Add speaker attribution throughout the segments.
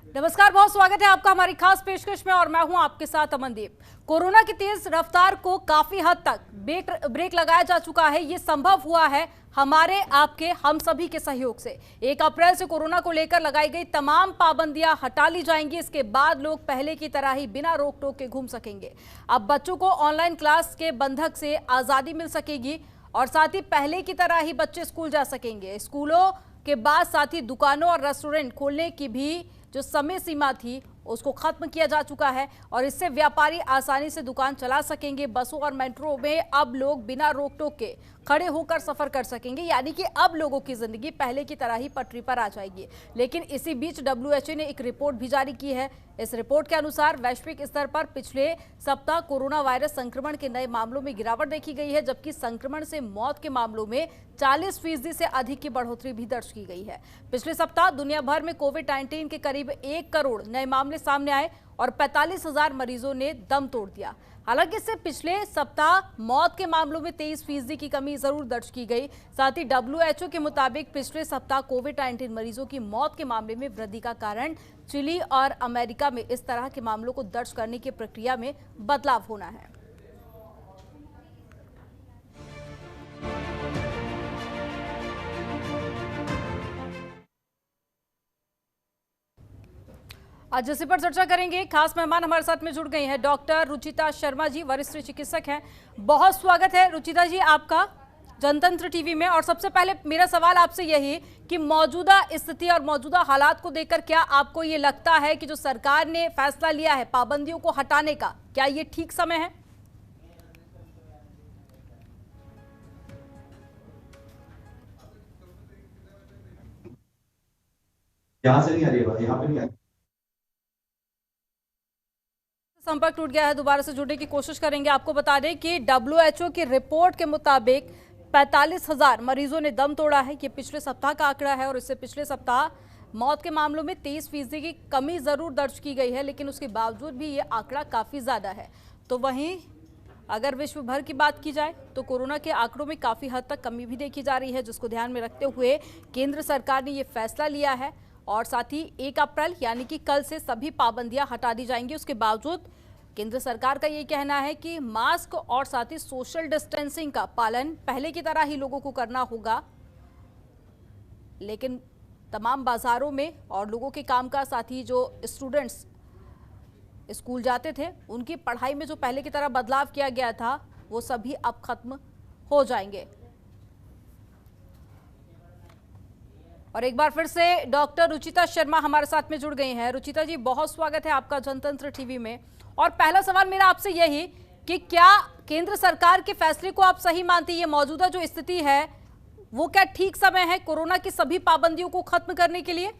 Speaker 1: नमस्कार, बहुत स्वागत है आपका हमारी खास पेशकश में और मैं हूं आपके साथ अमनदीप। कोरोना की तेज रफ्तार को काफी हद तक ब्रेक लगाया जा चुका है। ये संभव हुआ है हमारे, आपके, हम सभी के सहयोग से। 1 अप्रैल से कोरोना को लेकर लगाई गई तमाम पाबंदियां हटा ली जाएंगी। इसके बाद लोग पहले की तरह ही बिना रोक टोक के घूम सकेंगे। अब बच्चों को ऑनलाइन क्लास के बंधक से आजादी मिल सकेगी और साथ ही पहले की तरह ही बच्चे स्कूल जा सकेंगे। स्कूलों के बाद साथ ही दुकानों और रेस्टोरेंट खोलने की भी जो समय सीमा थी उसको खत्म किया जा चुका है और इससे व्यापारी आसानी से दुकान चला सकेंगे। बसों और मेट्रो में अब लोग बिना रोक टोक के खड़े होकर सफर कर सकेंगे, यानी कि अब लोगों की जिंदगी पहले की तरह ही पटरी पर आ जाएगी। लेकिन इसी बीच WHO ने एक रिपोर्ट भी जारी की है। इस रिपोर्ट के अनुसार वैश्विक स्तर पर पिछले सप्ताह कोरोना वायरस संक्रमण के नए मामलों में गिरावट देखी गई है, जबकि संक्रमण से मौत के मामलों में 40% से अधिक की बढ़ोतरी भी दर्ज की गई है। पिछले सप्ताह दुनिया भर में कोविड-19 के करीब 1 करोड़ नए मामले सामने आए और 45,000 मरीजों ने दम तोड़ दिया। हालांकि इससे पिछले सप्ताह मौत के मामलों में 23% की कमी जरूर दर्ज की गई। साथ ही WHO के मुताबिक पिछले सप्ताह कोविड-19 मरीजों की मौत के मामले में वृद्धि का कारण चिली और अमेरिका में इस तरह के मामलों को दर्ज करने की प्रक्रिया में बदलाव होना है। आज इसी पर चर्चा करेंगे। खास मेहमान हमारे साथ में जुड़ गई हैं डॉक्टर रुचिता शर्मा जी, वरिष्ठ चिकित्सक हैं। बहुत स्वागत है रुचिता जी आपका जनतंत्र टीवी में। और सबसे पहले मेरा सवाल आपसे यही कि मौजूदा स्थिति और मौजूदा हालात को देखकर क्या आपको ये लगता है कि जो सरकार ने फैसला लिया है पाबंदियों को हटाने का, क्या ये ठीक समय है?
Speaker 2: यहाँ से नहीं आ रही है, यहाँ पे नहीं आ रही।
Speaker 1: संपर्क टूट गया है, दोबारा से जुड़ने की कोशिश करेंगे। आपको बता दें कि WHO की रिपोर्ट के मुताबिक 45,000 मरीजों ने दम तोड़ा है। ये पिछले सप्ताह का आंकड़ा है और इससे पिछले सप्ताह मौत के मामलों में 23% की कमी जरूर दर्ज की गई है, लेकिन उसके बावजूद भी ये आंकड़ा काफी ज्यादा है। तो वहीं अगर विश्व भर की बात की जाए तो कोरोना के आंकड़ों में काफी हद तक कमी भी देखी जा रही है, जिसको ध्यान में रखते हुए केंद्र सरकार ने ये फैसला लिया है और साथ ही 1 अप्रैल यानी कि कल से सभी पाबंदियां हटा दी जाएंगी। उसके बावजूद केंद्र सरकार का ये कहना है कि मास्क और साथ ही सोशल डिस्टेंसिंग का पालन पहले की तरह ही लोगों को करना होगा, लेकिन तमाम बाजारों में और लोगों के काम का, साथ ही जो स्टूडेंट्स स्कूल जाते थे उनकी पढ़ाई में जो पहले की तरह बदलाव किया गया था वो सभी अब खत्म हो जाएंगे। और एक बार फिर से डॉक्टर रुचिता शर्मा हमारे साथ में जुड़ गई हैं। रुचिता जी, बहुत स्वागत है आपका जनतंत्र टीवी में। और पहला सवाल मेरा आपसे यही कि क्या केंद्र सरकार के फैसले को आप सही मानती है? मौजूदा जो स्थिति है वो क्या ठीक समय है कोरोना की सभी पाबंदियों को खत्म करने के लिए?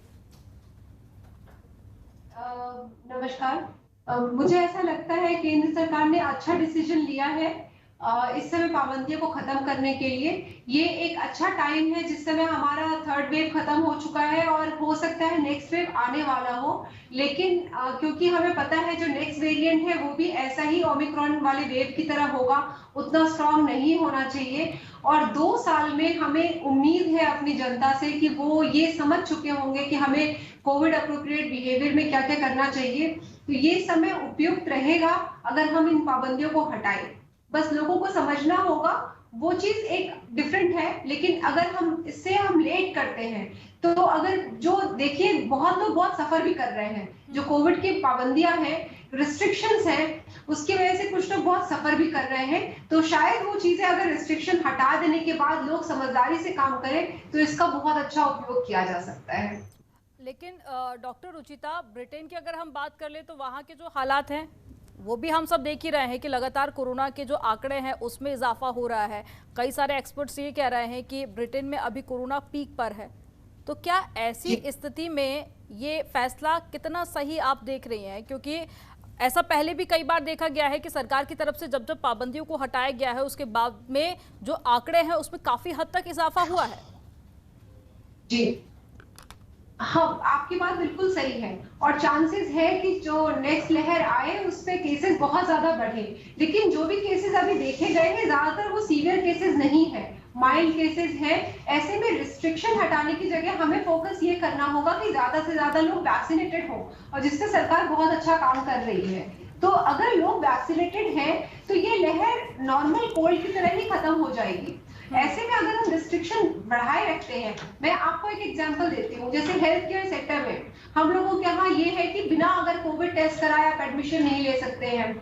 Speaker 3: नमस्कार। मुझे ऐसा लगता है केंद्र सरकार ने अच्छा डिसीजन लिया है इस समय पाबंदियों को खत्म करने के लिए। ये एक अच्छा टाइम है जिस समय हमारा 3rd वेव खत्म हो चुका है और हो सकता है नेक्स्ट वेव आने वाला हो, लेकिन क्योंकि हमें पता है जो नेक्स्ट वेरिएंट है वो भी ऐसा ही ओमिक्रॉन वाले वेव की तरह होगा, उतना स्ट्रांग नहीं होना चाहिए। और 2 साल में हमें उम्मीद है अपनी जनता से कि वो ये समझ चुके होंगे कि हमें कोविड अप्रोप्रिएट बिहेवियर में क्या क्या करना चाहिए। तो ये समय उपयुक्त रहेगा अगर हम इन पाबंदियों को हटाएं। बस लोगों को समझना होगा, वो चीज एक डिफरेंट है, लेकिन अगर हम इससे लेट करते हैं तो अगर जो देखिए बहुत लोग बहुत सफर भी कर रहे हैं, जो कोविड की पाबंदियां हैं, रिस्ट्रिक्शंस हैं, उसकी वजह से कुछ लोग बहुत सफर भी कर रहे हैं। तो शायद वो चीजें अगर रिस्ट्रिक्शन हटा देने के बाद लोग समझदारी से काम करें तो इसका बहुत अच्छा उपयोग किया जा सकता है।
Speaker 1: लेकिन डॉक्टर रुचिता, ब्रिटेन की अगर हम बात कर ले तो वहाँ के जो हालात हैं वो भी हम सब देख ही रहे हैं कि लगातार कोरोना के जो आंकड़े हैं उसमें इजाफा हो रहा है। कई सारे एक्सपर्ट्स ये कह रहे हैं कि ब्रिटेन में अभी कोरोना पीक पर है। तो क्या ऐसी स्थिति में ये फैसला कितना सही आप देख रही हैं? क्योंकि ऐसा पहले भी कई बार देखा गया है कि सरकार की तरफ से जब जब पाबंदियों को हटाया गया है उसके बाद में जो आंकड़े हैं उसमें काफी हद तक इजाफा हुआ है।
Speaker 3: जी हाँ, आपकी बात बिल्कुल सही है और चांसेस है कि जो नेक्स्ट लहर आए उस पे केसेस बहुत ज्यादा बढ़े, लेकिन जो भी केसेस अभी देखे गए हैं ज्यादातर वो सीवियर केसेस नहीं है। माइल्ड केसेस हैं, ऐसे में रिस्ट्रिक्शन हटाने की जगह हमें फोकस ये करना होगा कि ज्यादा से ज्यादा लोग वैक्सीनेटेड हो, और जिससे सरकार बहुत अच्छा काम कर रही है। तो अगर लोग वैक्सीनेटेड हैं तो ये लहर नॉर्मल कोल्ड की तरह ही खत्म हो जाएगी। ऐसे में अगर हम रिस्ट्रिक्शन बढ़ाए रखते हैं, मैं आपको एक एग्जांपल देती हूँ, जैसे हेल्थ केयर सेक्टर में हम लोगों के यहाँ ये है कि बिना अगर कोविड टेस्ट कराए आप एडमिशन नहीं ले सकते हैं,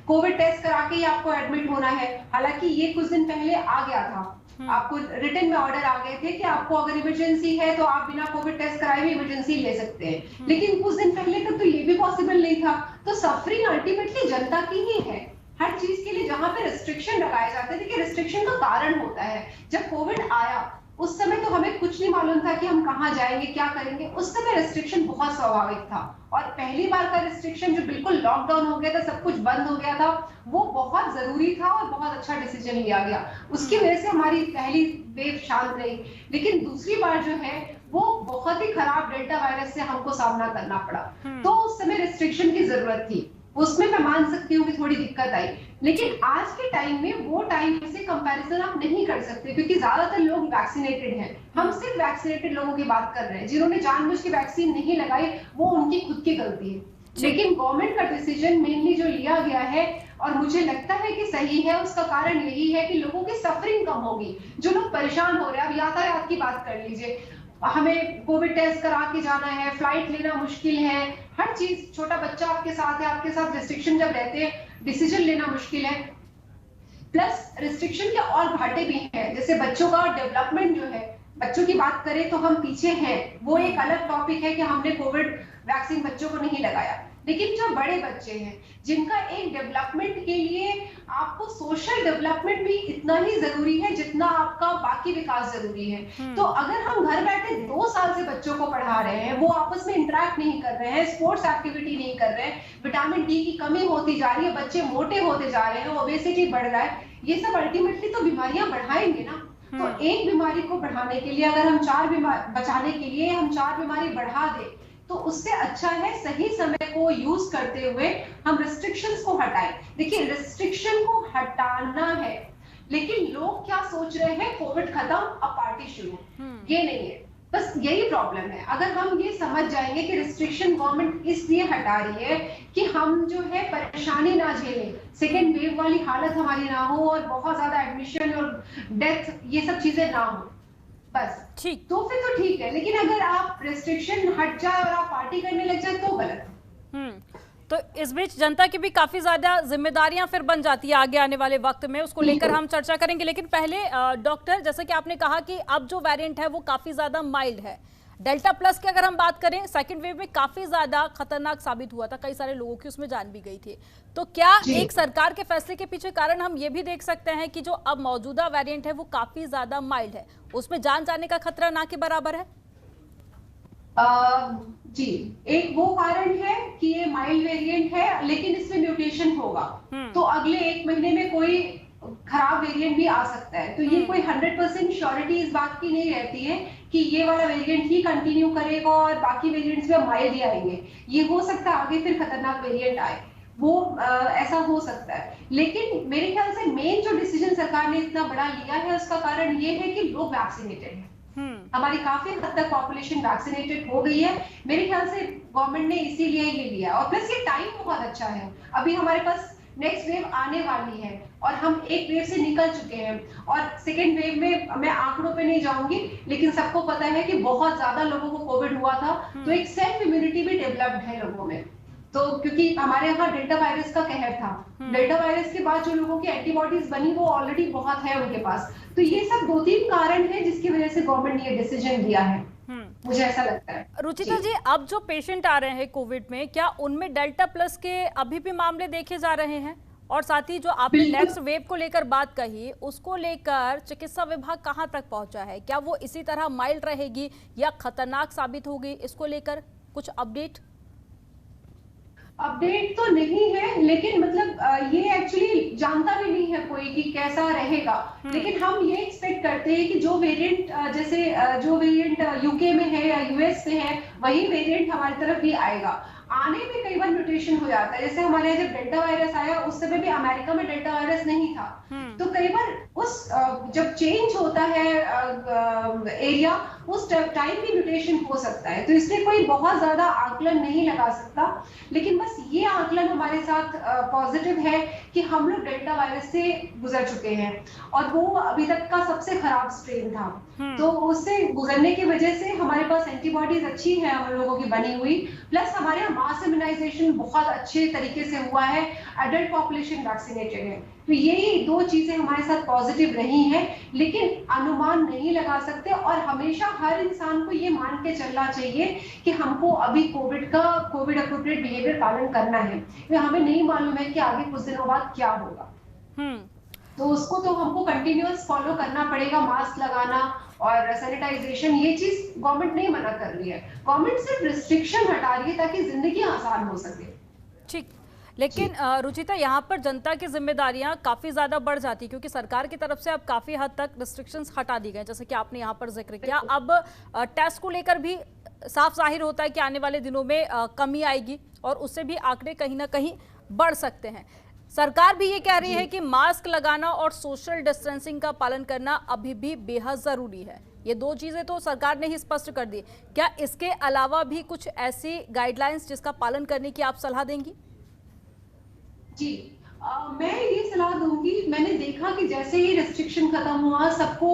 Speaker 3: कोविड टेस्ट करा के ही आपको एडमिट होना है। हालांकि ये कुछ दिन पहले आ गया था, आपको रिटन में ऑर्डर आ गए थे कि आपको अगर इमरजेंसी है तो आप बिना कोविड टेस्ट कराए भी इमरजेंसी ले सकते हैं, लेकिन कुछ दिन पहले तक तो ये भी पॉसिबल नहीं था। तो सफरिंग अल्टीमेटली जनता की ही है। हर चीज के लिए जहां पे रिस्ट्रिक्शन लगाए जाते थे, कि रिस्ट्रिक्शन का कारण होता है, जब कोविड आया उस समय तो हमें कुछ नहीं मालूम था कि हम कहाँ जाएंगे, क्या करेंगे। उस समय रिस्ट्रिक्शन बहुत स्वाभाविक था, और पहली बार का रिस्ट्रिक्शन जो बिल्कुल लॉकडाउन हो गया था, सब कुछ बंद हो गया था, वो बहुत जरूरी था और बहुत अच्छा डिसीजन लिया गया। उसकी वजह से हमारी पहली वेव शांत रही। लेकिन दूसरी बार जो है वो बहुत ही खराब डेल्टा वायरस से हमको सामना करना पड़ा, तो उस समय रिस्ट्रिक्शन की जरूरत थी। उसमें मैं मान सकती हूँ कि थोड़ी दिक्कत आई, लेकिन आज के टाइम में वो टाइम से कंपैरिजन आप नहीं कर सकते, क्योंकि ज्यादातर लोग वैक्सीनेटेड हैं। हम सिर्फ वैक्सीनेटेड लोगों की बात कर रहे हैं, जिन्होंने जानबूझ के वैक्सीन नहीं लगाई वो उनकी खुद की गलती है। लेकिन गवर्नमेंट का डिसीजन मेनली जो लिया गया है, और मुझे लगता है कि सही है, उसका कारण यही है कि लोगों की सफरिंग कम होगी। जो लोग परेशान हो रहे हैं, अब यातायात की बात कर लीजिए, हमें कोविड टेस्ट करा के जाना है, फ्लाइट लेना मुश्किल है, हर चीज, छोटा बच्चा आपके साथ है, आपके साथ रिस्ट्रिक्शन जब रहते हैं, डिसीजन लेना मुश्किल है। प्लस रिस्ट्रिक्शन के और घाटे भी हैं, जैसे बच्चों का डेवलपमेंट जो है, बच्चों की बात करें तो हम पीछे हैं, वो एक अलग टॉपिक है कि हमने कोविड वैक्सीन बच्चों को नहीं लगाया। लेकिन जो बड़े बच्चे हैं, जिनका एक डेवलपमेंट के लिए आपको सोशल डेवलपमेंट भी इतना ही जरूरी है जितना आपका बाकी विकास जरूरी है। तो अगर हम घर बैठे 2 साल से बच्चों को पढ़ा रहे हैं, वो आपस में इंटरेक्ट नहीं कर रहे हैं, स्पोर्ट्स एक्टिविटी नहीं कर रहे हैं, विटामिन डी की कमी होती जा रही है, बच्चे मोटे होते जा रहे हैं, ओबेसिटी बढ़ रहा है, ये सब अल्टीमेटली तो बीमारियां बढ़ाएंगे ना। तो एक बीमारी को बढ़ाने के लिए अगर हम 4 बीमारी बचाने के लिए हम 4 बीमारी बढ़ा दें, तो उससे अच्छा है सही समय को यूज करते हुए हम रिस्ट्रिक्शंस को हटाएं। देखिए, रिस्ट्रिक्शन को हटाना है, लेकिन लोग क्या सोच रहे हैं, कोविड खत्म अब पार्टी शुरू, ये नहीं है। बस यही प्रॉब्लम है। अगर हम ये समझ जाएंगे कि रिस्ट्रिक्शन गवर्नमेंट इसलिए हटा रही है कि हम जो है परेशानी ना झेलें, सेकेंड वेव वाली हालत हमारी ना हो, और बहुत ज्यादा एडमिशन और डेथ ये सब चीजें ना हो, बस
Speaker 1: ठीक,
Speaker 3: तो फिर तो ठीक है। लेकिन अगर आप रिस्ट्रिक्शन हट जाए और आप पार्टी करने लग जाए तो गलत है।
Speaker 1: तो इस बीच जनता की भी काफी ज्यादा जिम्मेदारियां फिर बन जाती है आगे आने वाले वक्त में, उसको लेकर हम चर्चा करेंगे। लेकिन पहले डॉक्टर, जैसे कि आपने कहा कि अब जो वेरिएंट है वो काफी ज्यादा माइल्ड है, डेल्टा प्लस की अगर हम बात करें, सेकंड वेव में काफी ज्यादा खतरनाक साबित हुआ था, कई सारे लोगों की उसमें जान भी गई थी। तो क्या एक सरकार के फैसले के पीछे कारण हम ये भी देख सकते हैं कि जो अब मौजूदा वेरिएंट है वो काफी ज्यादा माइल्ड है, उसमें जान जाने का खतरा ना के बराबर है?
Speaker 3: जी, एक वो कारण है कि ये माइल्ड वेरिएंट है, लेकिन इसमें म्यूटेशन होगा, तो अगले 1 महीने में कोई खराब वेरिएंट भी आ सकता है। तो ये कोई 100% श्योरिटी इस बात की नहीं रहती है कि ये वाला वेरिएंट ही कंटिन्यू करेगा और बाकी वेरिएंट्स में माइल्ड ही आएंगे। ये हो सकता है आगे फिर खतरनाक वेरिएंट आए, वो ऐसा हो सकता है। लेकिन मेरे ख्याल से मेन जो डिसीजन सरकार ने इतना बड़ा लिया है, उसका कारण ये है कि लोग वैक्सीनेटेड हैं। हमारी काफी हद तक पॉपुलेशन वैक्सीनेटेड हो गई है। मेरे ख्याल से गवर्नमेंट ने इसीलिए ये लिया, और प्लस ये टाइम बहुत अच्छा है। अभी हमारे पास नेक्स्ट वेव आने वाली है और हम एक वेव से निकल चुके हैं, और सेकेंड वेव में मैं आंकड़ों पे नहीं जाऊंगी, लेकिन सबको पता है कि बहुत ज्यादा लोगों को कोविड हुआ था, तो एक सेल्फ इम्यूनिटी भी डेवलप्ड है लोगों में। तो क्योंकि हमारे यहाँ डेल्टा वायरस का कहर था, डेल्टा वायरस के बाद जो लोगों की एंटीबॉडीज बनी वो ऑलरेडी बहुत है उनके पास। तो ये सब 2-3 कारण है जिसकी वजह से गवर्नमेंट ने ये डिसीजन लिया है, मुझे ऐसा लगता है।
Speaker 1: रुचिता जी, अब जो पेशेंट आ रहे हैं कोविड में, क्या उनमें डेल्टा प्लस के अभी भी मामले देखे जा रहे हैं? और साथ ही जो आपने नेक्स्ट वेव को लेकर बात कही, उसको लेकर चिकित्सा विभाग कहां तक पहुंचा है? क्या वो इसी तरह माइल्ड रहेगी या खतरनाक साबित होगी? इसको लेकर कुछ अपडेट
Speaker 3: तो नहीं है, लेकिन मतलब ये एक्चुअली जानता भी नहीं है कोई कि कैसा रहेगा। लेकिन हम ये एक्सपेक्ट करते हैं कि जो वेरिएंट जैसे जो वेरिएंट यूके में है या यूएस में है, वही वेरिएंट हमारी तरफ भी आएगा। आने में कई बार म्यूटेशन हो जाता है, जैसे हमारे यहाँ जब डेल्टा वायरस आया उस समय भी अमेरिका में डेल्टा वायरस नहीं था, तो कई बार उस जब चेंज होता है एरिया, उस टाइम भी म्यूटेशन हो सकता है, तो इसलिए कोई बहुत ज्यादा आकलन नहीं लगा सकता। लेकिन बस ये आकलन हमारे साथ पॉजिटिव है कि हम लोग डेल्टा वायरस से गुजर चुके हैं और वो अभी तक का सबसे खराब स्ट्रेन था। तो उससे गुजरने की वजह से हमारे पास एंटीबॉडीज अच्छी है हम लोगों की बनी हुई, प्लस हमारे यहाँ मास इम्यूनाइजेशन बहुत अच्छे तरीके से हुआ है, एडल्ट पॉपुलेशन वैक्सीनेटेड है। तो यही दो चीजें हमारे साथ पॉजिटिव रही हैं, लेकिन अनुमान नहीं लगा सकते और हमेशा हर इंसान को ये मान के चलना चाहिए कि हमको अभी कोविड अप्रोप्रिएट बिहेवियर पालन करना है। तो हमें नहीं मालूम है कि आगे कुछ दिनों बाद क्या होगा, तो उसको तो हमको कंटिन्यूअस फॉलो करना पड़ेगा। मास्क लगाना और सैनिटाइजेशन, ये चीज गवर्नमेंट नहीं मना कर रही है, गवर्नमेंट सिर्फ रिस्ट्रिक्शन हटा रही है ताकि जिंदगी आसान हो सके।
Speaker 1: ठीक, लेकिन रुचिता, यहाँ पर जनता की जिम्मेदारियां काफी ज्यादा बढ़ जाती, क्योंकि सरकार की तरफ से अब काफी हद तक रिस्ट्रिक्शंस हटा दी गए, जैसे कि आपने यहाँ पर जिक्र किया। अब टेस्ट को लेकर भी साफ जाहिर होता है कि आने वाले दिनों में कमी आएगी और उससे भी आंकड़े कहीं ना कहीं बढ़ सकते हैं। सरकार भी ये कह रही है कि मास्क लगाना और सोशल डिस्टेंसिंग का पालन करना अभी भी बेहद जरूरी है। ये दो चीजें तो सरकार ने ही स्पष्ट कर दी। क्या इसके अलावा भी कुछ ऐसी गाइडलाइंस जिसका पालन करने की आप सलाह देंगी?
Speaker 3: जी, मैं ये सलाह दूंगी। मैंने देखा कि जैसे ही रेस्ट्रिक्शन खत्म हुआ, सबको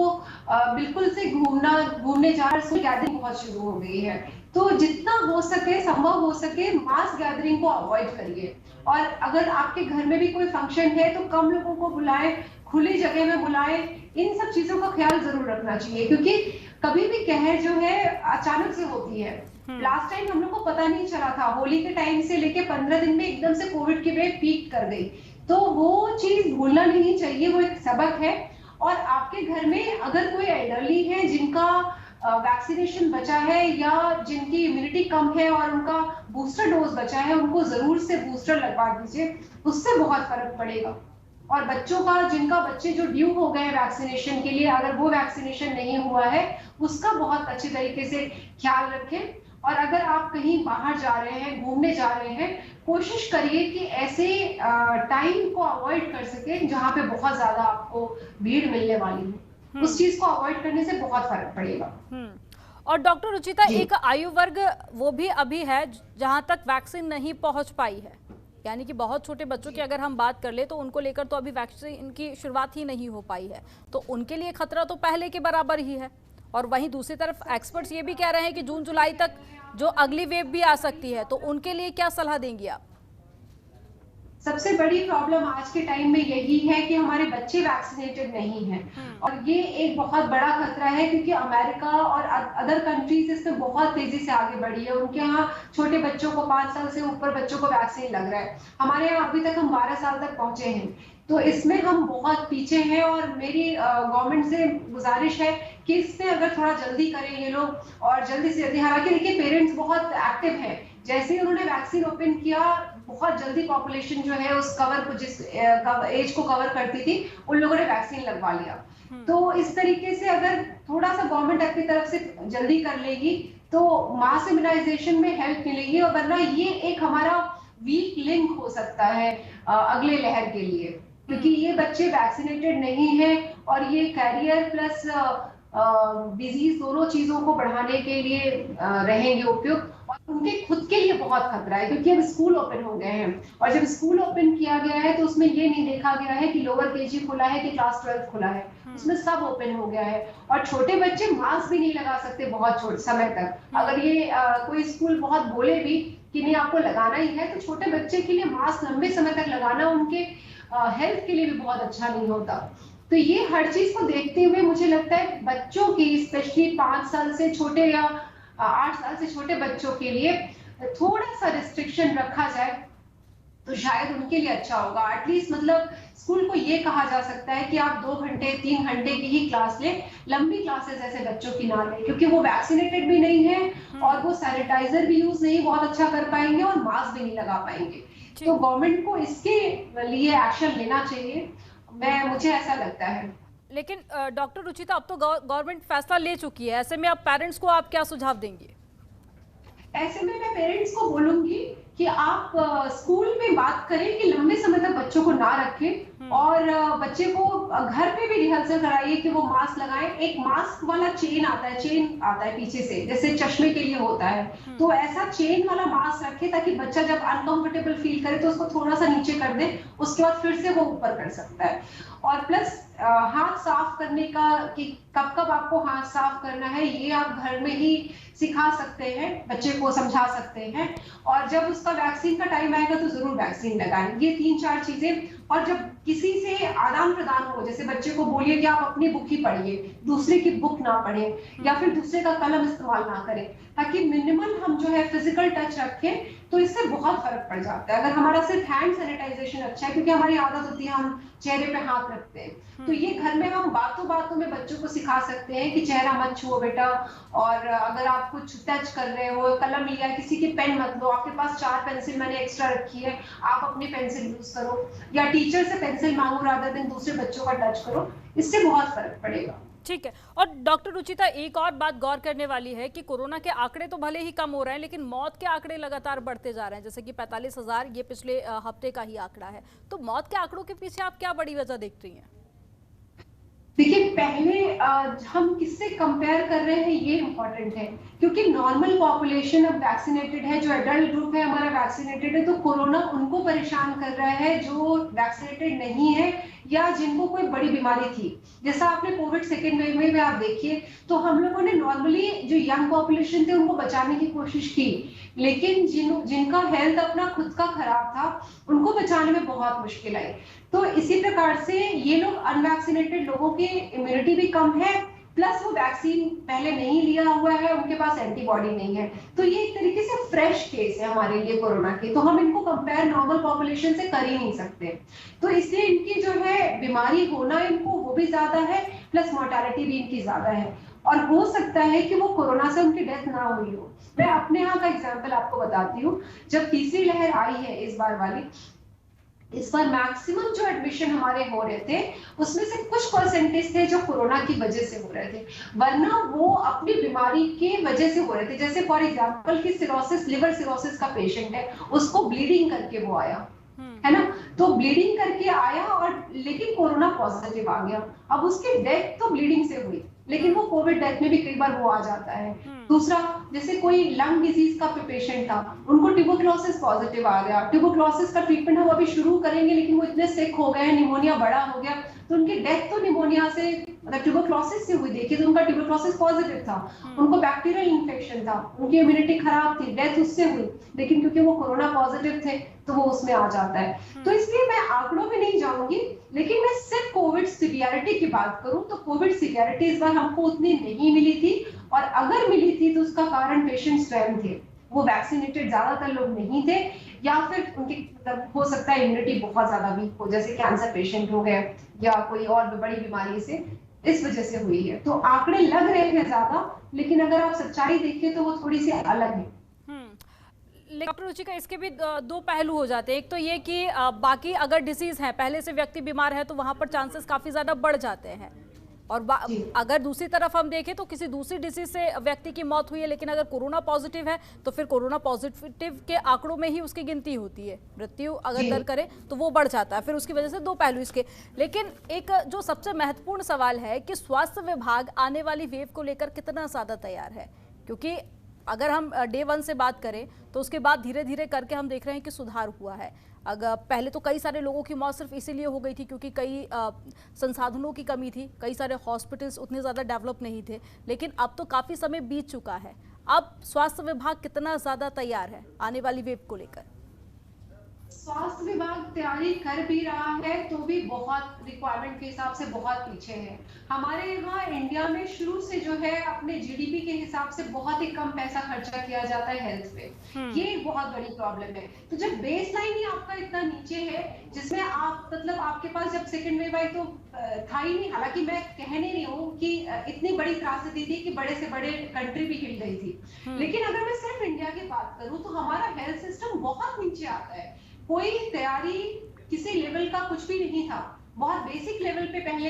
Speaker 3: बिल्कुल से घूमने जा रहे, गैदरिंग बहुत शुरू हो गई है। तो जितना हो सके, संभव हो सके, मास गैदरिंग को अवॉइड करिए। और अगर आपके घर में भी कोई फंक्शन है तो कम लोगों को बुलाएं, खुली जगह में बुलाएं। इन सब चीजों का ख्याल जरूर रखना चाहिए, क्योंकि कभी भी कहर जो है अचानक से होती है। लास्ट टाइम हम लोग को पता नहीं चला था, होली के टाइम से लेके 15 दिन में एकदम से कोविड की वेव पीक कर गई। तो वो चीज भूलना नहीं चाहिए, वो एक सबक है। और आपके घर में अगर कोई एल्डरली है जिनका वैक्सीनेशन बचा है या जिनकी इम्यूनिटी कम है और उनका बूस्टर डोज बचा है, उनको जरूर से बूस्टर लगवा दीजिए, उससे बहुत फर्क पड़ेगा। और बच्चों का, जिनका बच्चे जो ड्यू हो गए वैक्सीनेशन के लिए, अगर वो वैक्सीनेशन नहीं हुआ है, उसका बहुत अच्छे तरीके से ख्याल रखें। और अगर आप कहीं बाहर जा रहे हैं, घूमने जा रहे हैं, कोशिश करिए कि ऐसे टाइम को अवॉइड कर सके जहां पे बहुत ज्यादा आपको भीड़ मिलने वाली है। उस चीज को अवॉइड करने से बहुत फर्क पड़ेगा।
Speaker 1: और डॉक्टर रुचिता, एक आयु वर्ग वो भी अभी है जहां तक वैक्सीन नहीं पहुंच पाई है, यानी कि बहुत छोटे बच्चों की अगर हम बात कर ले तो उनको लेकर तो अभी वैक्सीन की शुरुआत ही नहीं हो पाई है। तो उनके लिए खतरा तो पहले के बराबर ही है। और वहीं दूसरी तरफ एक्सपर्ट्स ये भी कह रहे हैं कि जून जुलाई तक जो अगली वेव भी आ सकती है, तो उनके लिए क्या सलाह देंगी आप?
Speaker 3: सबसे बड़ी प्रॉब्लम आज के टाइम में यही है कि हमारे बच्चे वैक्सीनेटेड नहीं हैं और ये एक बहुत बड़ा खतरा है, क्योंकि अमेरिका और अदर कंट्रीज इसमें बहुत तेजी से आगे बढ़ी है। उनके यहाँ छोटे बच्चों को, 5 साल से ऊपर बच्चों को वैक्सीन लग रहा है। हमारे यहाँ अभी तक हम 12 साल तक पहुंचे हैं, तो इसमें हम बहुत पीछे हैं। और मेरी गवर्नमेंट से गुजारिश है कि इसमें अगर थोड़ा जल्दी करें ये लोग, और जल्दी से जल्दी। हालांकि देखिए, पेरेंट्स बहुत एक्टिव हैं, जैसे ही उन्होंने वैक्सीन ओपन किया, बहुत जल्दी पॉपुलेशन जो है उस कवर को, जिस एज को कवर करती थी, उन लोगों ने वैक्सीन लगवा लिया। तो इस तरीके से अगर थोड़ा सा गवर्नमेंट अपनी तरफ से जल्दी कर लेगी तो मास इम्यूनाइजेशन में हेल्प मिलेगी। और वरना ये एक हमारा वीक लिंक हो सकता है अगले लहर के लिए, क्योंकि ये बच्चे वैक्सीनेटेड नहीं है और ये कैरियर प्लस डिजीज दोनों चीजों को बढ़ाने के लिए रहेंगे उपयुक्त। और उनके खुद के लिए बहुत खतरा है, क्योंकि अब स्कूल ओपन हो गए हैं, और जब स्कूल ओपन किया गया है तो उसमें ये नहीं देखा गया है कि लोअर केजी खुला है कि क्लास 12 खुला है, उसमें सब ओपन हो गया है। और छोटे बच्चे मास्क भी नहीं लगा सकते बहुत छोटे समय तक। अगर ये कोई स्कूल बहुत बोले भी कि नहीं आपको लगाना ही है, तो छोटे बच्चे के लिए मास्क लंबे समय तक लगाना उनके हेल्थ के लिए भी बहुत अच्छा नहीं होता। तो ये हर चीज को देखते हुए मुझे लगता है बच्चों की, स्पेशली 5 साल से छोटे या 8 साल से छोटे बच्चों के लिए थोड़ा सा रिस्ट्रिक्शन रखा जाए तो शायद उनके लिए अच्छा होगा। एटलीस्ट मतलब स्कूल को ये कहा जा सकता है कि आप 2 घंटे 3 घंटे की ही क्लास लें, लंबी क्लासेस ऐसे बच्चों की ना लें, क्योंकि वो वैक्सीनेटेड भी नहीं है और वो सैनिटाइजर भी यूज नहीं बहुत अच्छा कर पाएंगे और मास्क भी नहीं लगा पाएंगे। तो गवर्नमेंट को इसके लिए एक्शन लेना चाहिए, मुझे ऐसा लगता है।
Speaker 1: लेकिन डॉक्टर रुचिता, अब तो गवर्नमेंट फैसला ले चुकी है, ऐसे में अब पेरेंट्स को आप क्या सुझाव देंगे?
Speaker 3: ऐसे में मैं पेरेंट्स को बोलूंगी कि आप स्कूल में बात करें कि लंबे समय तक बच्चों को ना रखें और बच्चे को घर पे भी रिहर्सल कराइए कि वो मास्क लगाएं। एक मास्क वाला चेन आता है पीछे से, जैसे चश्मे के लिए होता है, तो ऐसा चेन वाला मास्क रखें ताकि बच्चा जब अनकंफर्टेबल फील करे तो उसको थोड़ा सा नीचे कर दे, उसके बाद फिर से वो ऊपर कर सकता है। और प्लस हाथ साफ करने का, कि कब कब आपको हाथ साफ करना है, ये आप घर में ही सिखा सकते हैं, बच्चे को समझा सकते हैं। और जब उसका वैक्सीन का टाइम आएगा तो जरूर वैक्सीन लगाएं। ये 3-4 चीजें। और जब किसी से आदान प्रदान हो, जैसे बच्चे को बोलिए कि आप अपनी बुक ही पढ़िए, दूसरे की बुक ना पढ़ें, या फिर दूसरे का कलम इस्तेमाल ना करें, ताकि मिनिमल हम जो है फिजिकल टच रखें, तो इससे बहुत फर्क पड़ जाता है। अगर हमारा सिर्फ हैंड सैनिटाइजेशन अच्छा है, क्योंकि हमारी आदत होती है हम चेहरे पे हाथ रखते हैं, तो ये घर में हम बातों बातों में बच्चों को सिखा सकते हैं कि चेहरा मत छुओ बेटा, और अगर आप कुछ टच कर रहे हो, कलम लिया, किसी की पेन मत लो, आपके पास 4 पेंसिल मैंने एक्स्ट्रा रखी है, आप अपनी पेंसिल यूज करो, या टीचर से पेंसिल मांगो रादर देन दूसरे बच्चों का टच करो, इससे बहुत फर्क पड़ेगा।
Speaker 1: ठीक है। और डॉक्टर रुचिता, एक और बात गौर करने वाली है कि कोरोना के आंकड़े तो भले ही कम हो रहे हैं, लेकिन मौत के आंकड़े लगातार बढ़ते जा रहे हैं। जैसे कि 45,000 ये पिछले हफ्ते का ही आंकड़ा है। तो मौत के आंकड़ों के पीछे आप क्या बड़ी वजह देख रही हैं?
Speaker 3: देखिए, पहले हम किससे कंपेयर कर रहे हैं ये इम्पोर्टेंट है, क्योंकि नॉर्मल पॉपुलेशन अब वैक्सीनेटेड है, जो एडल्ट ग्रुप है हमारा वैक्सीनेटेड है, तो कोरोना उनको परेशान कर रहा है जो वैक्सीनेटेड नहीं है या जिनको कोई बड़ी बीमारी थी। जैसा आपने कोविड सेकेंड वेव में आप देखिए, तो हम लोगों ने नॉर्मली जो यंग पॉपुलेशन थे उनको बचाने की कोशिश की, लेकिन जिनका हेल्थ अपना खुद का खराब था उनको बचाने में बहुत मुश्किल आई। तो इसी प्रकार से ये लोग अनवैक्सीनेटेड लोगों की इम्यूनिटी भी कम है, प्लस वो वैक्सीन पहले नहीं लिया हुआ है, उनके पास एंटीबॉडी नहीं है, तो ये एक तरीके से फ्रेश केस है हमारे लिए कोरोना के। तो हम इनको कंपेयर नॉर्मल पॉपुलेशन से कर ही नहीं सकते। तो इसलिए इनकी जो है बीमारी होना इनको वो भी ज्यादा है, प्लस मोर्टेलिटी भी इनकी ज्यादा है, और हो सकता है कि वो कोरोना से उनकी डेथ ना हुई हो। मैं अपने यहाँ का एग्जाम्पल आपको बताती हूँ। जब तीसरी लहर आई है इस बार वाली, इस बार मैक्सिमम जो एडमिशन हमारे हो रहे थे उसमें से कुछ परसेंटेज थे जो कोरोना की वजह से हो रहे थे, वरना वो अपनी बीमारी के वजह से हो रहे थे। जैसे फॉर एग्जांपल कि सिरोसिस, लिवर सिरोसिस का पेशेंट है, उसको ब्लीडिंग करके वो आया है ना, तो ब्लीडिंग करके आया और लेकिन कोरोना पॉजिटिव आ गया। अब उसकी डेथ तो ब्लीडिंग से हुई, लेकिन वो कोविड डेथ में भी कई बार वो आ जाता है। दूसरा, जैसे कोई लंग डिजीज का पेशेंट था, उनको ट्यूबरक्लोसिस पॉजिटिव आ गया, ट्यूबरक्लोसिस का ट्रीटमेंट हम अभी शुरू करेंगे, लेकिन वो इतने सिक हो गए, निमोनिया बड़ा हो गया, तो उनकी डेथ तो निमोनिया से, मतलब ट्यूबरक्लोसिस से हुई। देखिए, तो उनका ट्यूबरक्लोसिस पॉजिटिव था, उनको बैक्टीरियल इन्फेक्शन था, उनकी इम्यूनिटी खराब थी, डेथ उससे हुई, लेकिन क्योंकि वो कोरोना पॉजिटिव थे तो वो उसमें आ जाता है। तो इसलिए मैं आंकड़ों में नहीं जाऊंगी, लेकिन मैं सिर्फ कोविड सीवियरिटी की बात करूं तो कोविड सीवियरिटी इस बार हमको उतनी नहीं मिली थी, और अगर मिली थी तो उसका कारण पेशेंट स्वयं थे। वो वैक्सीनेटेड ज्यादातर लोग नहीं थे, या फिर उनकी मतलब हो सकता है इम्यूनिटी बहुत ज्यादा वीक हो, जैसे कैंसर पेशेंट हो गए या कोई और बड़ी बीमारी से, इस वजह से हुई है। तो आंकड़े लग रहे हैं ज्यादा, लेकिन अगर आप सच्चाई देखें तो वो थोड़ी सी अलग है।
Speaker 1: डॉक्टर रुचिका, इसके भी दो पहलू हो जाते हैं। एक तो ये कि बाकी अगर डिसीज है, पहले से व्यक्ति बीमार है, तो वहां पर चांसेस काफी ज्यादा बढ़ जाते हैं, और अगर दूसरी तरफ हम देखें तो किसी दूसरी डिसीज से व्यक्ति की मौत हुई है, लेकिन अगर कोरोना पॉजिटिव है तो फिर कोरोना पॉजिटिव के आंकड़ों में ही उसकी गिनती होती है, मृत्यु अगर दर करे तो वो बढ़ जाता है। फिर उसकी वजह से दो पहलू इसके। लेकिन एक जो सबसे महत्वपूर्ण सवाल है कि स्वास्थ्य विभाग आने वाली वेव को लेकर कितना ज्यादा तैयार है, क्योंकि अगर हम डे 1 से बात करें तो उसके बाद धीरे धीरे करके हम देख रहे हैं कि सुधार हुआ है। अगर पहले तो कई सारे लोगों की मौत सिर्फ इसीलिए हो गई थी क्योंकि कई संसाधनों की कमी थी, कई सारे हॉस्पिटल्स उतने ज़्यादा डेवलप नहीं थे, लेकिन अब तो काफ़ी समय बीत चुका है। अब स्वास्थ्य विभाग कितना ज़्यादा तैयार है आने वाली वेव को लेकर?
Speaker 3: स्वास्थ्य विभाग तैयारी कर भी रहा है, तो भी बहुत रिक्वायरमेंट के हिसाब से बहुत पीछे है। हमारे यहाँ इंडिया में शुरू से जो है अपने जीडीपी के हिसाब से बहुत ही कम पैसा खर्चा किया जाता है हेल्थ पे, ये एक बहुत बड़ी प्रॉब्लम है। तो जब बेस लाइन ही आपका इतना नीचे है, जिसमें आप मतलब आपके पास जब सेकेंड वेव आई तो था ही नहीं, हालांकि मैं कह नहीं रही हूँ कि इतनी बड़ी त्रासदी थी कि बड़े से बड़े कंट्री भी हिल गई थी, लेकिन अगर मैं सिर्फ इंडिया की बात करूँ तो हमारा हेल्थ सिस्टम बहुत नीचे आता है। कोई तैयारी किसी लेवल का कुछ भी नहीं था, बहुत बेसिक लेवल पे पहले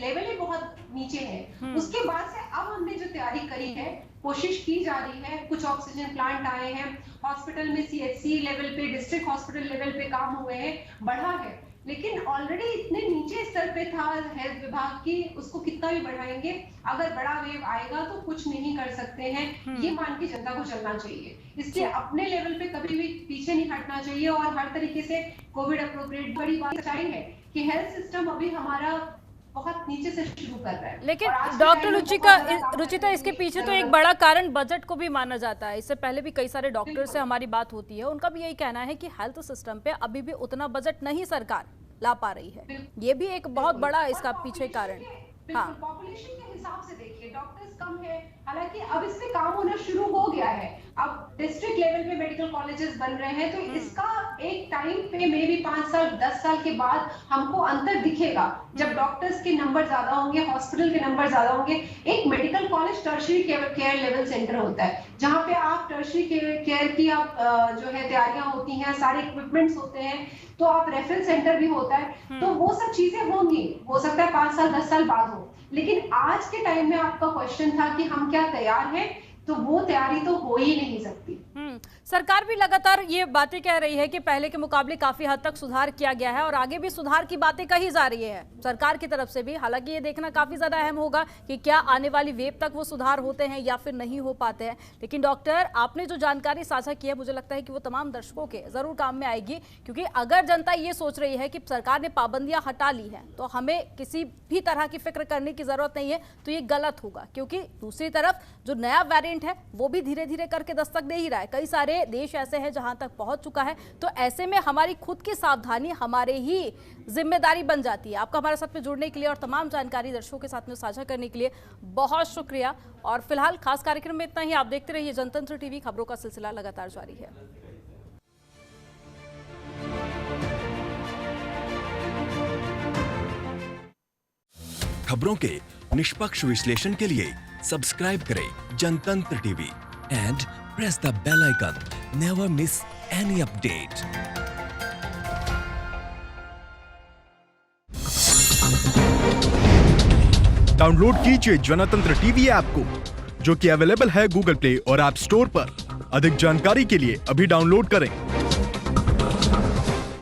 Speaker 3: लेवल ही बहुत नीचे है। उसके बाद से अब हमने जो तैयारी करी है कोशिश की जा रही है। कुछ ऑक्सीजन प्लांट आए हैं, हॉस्पिटल में CHC लेवल पे, डिस्ट्रिक्ट हॉस्पिटल लेवल पे काम हुए हैं, बढ़ा है, लेकिन ऑलरेडी इतने नीचे स्तर पे था हेल्थ विभाग की, उसको कितना भी बढ़ाएंगे, अगर बड़ा वेव आएगा तो कुछ नहीं कर सकते हैं, ये मान के जनता को चलना चाहिए। इसलिए अपने लेवल पे कभी भी पीछे नहीं हटना चाहिए और हर तरीके से कोविड अप्रोप्रिएट। बड़ी बात सच्चाई है कि हेल्थ सिस्टम अभी हमारा बहुत नीचे से शुरू कर रहा है।
Speaker 1: लेकिन डॉक्टर रुचिता, इसके पीछे तो एक बड़ा कारण बजट को भी माना जाता है। इससे पहले भी कई सारे डॉक्टर से हमारी बात होती है, उनका भी यही कहना है कि हेल्थ सिस्टम पे अभी भी उतना बजट नहीं सरकार ला पा रही है। ये भी एक बहुत बड़ा इसका पीछे कारण। हाँ,
Speaker 3: पॉपुलेशन के हिसाब से देखिए, डॉक्टर्स कम है, हालांकि अब इस पे काम होना शुरू हो गया है। अब डिस्ट्रिक्ट लेवल पे मेडिकल कॉलेजेस बन रहे हैं, तो इसका एक टाइम पे मे बी 5 साल 10 साल के बाद हमको अंतर दिखेगा, जब डॉक्टर्स के नंबर ज्यादा होंगे, हॉस्पिटल के नंबर ज्यादा होंगे। एक medical college tertiary care level centre होता है, जहाँ पे आप टर्शरी केयर की आप जो है तैयारियां होती हैं, सारे इक्विपमेंट्स होते हैं, तो आप रेफरेंस सेंटर भी होता है, तो वो सब चीजें होंगी, हो सकता है 5 साल 10 साल बाद हो। लेकिन आज के टाइम में आपका क्वेश्चन था कि हम क्या तैयार हैं, तो वो तैयारी तो हो ही नहीं सकती।
Speaker 1: सरकार भी लगातार ये बातें कह रही है कि पहले के मुकाबले काफी हद तक सुधार किया गया है और आगे भी सुधार की बातें कही जा रही है सरकार की तरफ से भी। हालांकि ये देखना काफी ज्यादा अहम होगा कि क्या आने वाली वेव तक वो सुधार होते हैं या फिर नहीं हो पाते हैं। लेकिन डॉक्टर, आपने जो जानकारी साझा की है, मुझे लगता है कि वो तमाम दर्शकों के जरूर काम में आएगी, क्योंकि अगर जनता ये सोच रही है कि सरकार ने पाबंदियां हटा ली है तो हमें किसी भी तरह की फिक्र करने की जरूरत नहीं है, तो ये गलत होगा। क्योंकि दूसरी तरफ जो नया वेरिएंट है वो भी धीरे धीरे करके दस्तक दे ही रहा है। कई सारे देश ऐसे हैं जहां तक पहुंच चुका है, तो ऐसे में हमारी खुद की सावधानी हमारे ही जिम्मेदारी बन जाती है। आपका हमारे साथ में जुड़ने के लिए और तमाम जानकारी दर्शकों के साथ में साझा करने के लिए बहुत शुक्रिया। और फिलहाल खास कार्यक्रम में इतना ही। आप देखते रहिए जनतंत्र टीवी, खबरों का सिलसिला लगातार जारी है।
Speaker 4: खबरों के निष्पक्ष विश्लेषण के लिए सब्सक्राइब करें Jantantra TV and press the bell icon. Never miss any update.
Speaker 5: Download कीजिए जनतंत्र टीवी ऐप को, जो कि अवेलेबल है गूगल प्ले और ऐप स्टोर पर। अधिक जानकारी के लिए अभी डाउनलोड करें।